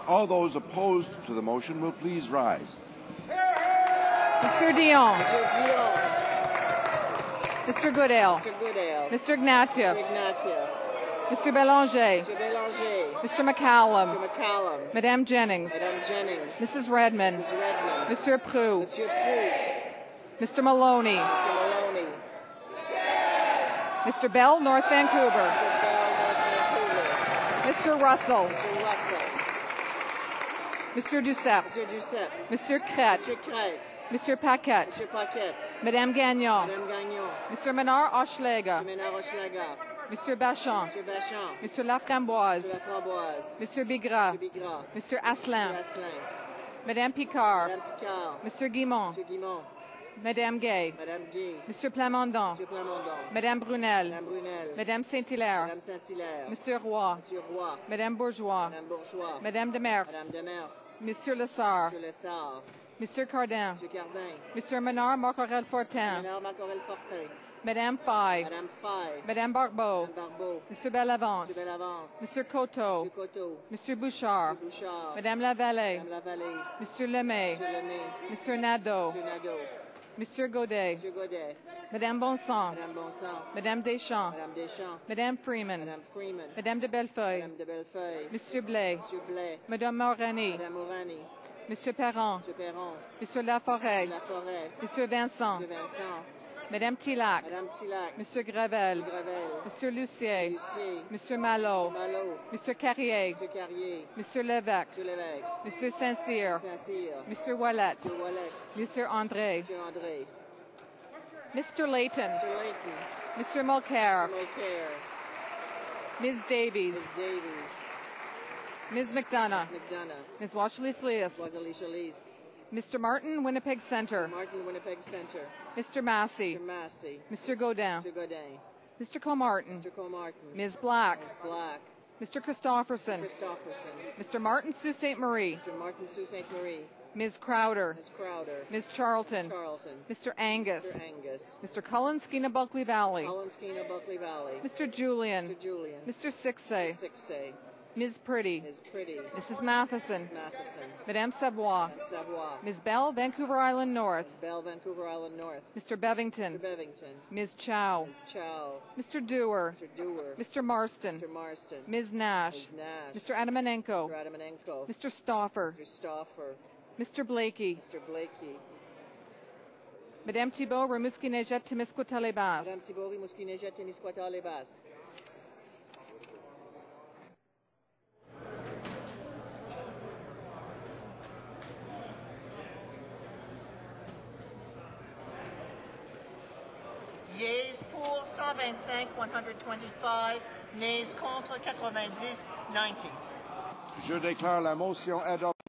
All those opposed to the motion will please rise. Mr. Dion. Mr. Goodale. Mr. Ignatieff. Mr. Bélanger. Mr. McCallum. Madame Jennings. Mrs. Redmond. Mr. Proulx. Mr. Maloney. Mr. Bell, North Vancouver. Mr. Russell. Mr. Duceppe. Mr. Crête. Mr. Paquette. Madame Gagnon. Mr. Menard-Hochelaga. Mr. Bachand. Mr. Laframboise. Mr. Bigra. Mr. Asselin. Madame Picard. Mr. Guimont. Madame Gay. Mr. Plamondon. Madame Brunel. Madame Saint-Hilaire. Monsieur Roy. Madame Bourgeois. Madame Demers. Monsieur Lessard. Monsieur Cardin. Monsieur Menard Macorel-Fortin. Madame Faye. Madame Barbeau. Monsieur Bellavance. Monsieur Coteau. Monsieur Bouchard. Madame Lavallée. Monsieur Lemay. Monsieur Nadeau. Monsieur Godet. Madame Bonson. Madame Deschamps. Madame Freeman. Madame de Bellefeuille. Monsieur Blais. Madame Morani. Monsieur Perron. Monsieur Laforêt. Monsieur Vincent. Madame Tillac. Monsieur Gravel. Monsieur Lucier. Monsieur Malot. Monsieur Carrier. Monsieur Lévesque. Monsieur Saint-Cyr. Monsieur Ouellet. Monsieur André. Mr. Layton. Mr. Mulcair. Ms. Davies. Ms. McDonough. Ms. Washley-Slias. Mr. Martin, Winnipeg Centre. Mr. Massey. Mr. Godin. Mr. Colmartin. Ms. Black. Mr. Christofferson. Mr. Martin Sault Ste. Marie. Ms. Crowder. Ms. Charlton. Mr. Angus. Mr. Cullen, Skeena Bulkley Valley. Mr. Julian. Mr. Sixay. Ms. Pretty. Mrs. Matheson. Madame Savoie. Ms. Bell, Vancouver Island North. Mr. Bevington. Ms. Chow. Mr. Dewar. Mr. Marston. Ms. Nash. Mr. Adamanenko. Mr. Stauffer. Mr. Blakey. Madame Thibault, Rimouski-Neigette, Témiscouata-les-Basques. Yeas pour 125, 125. Nays contre 90, 90. Je déclare la motion adoptée.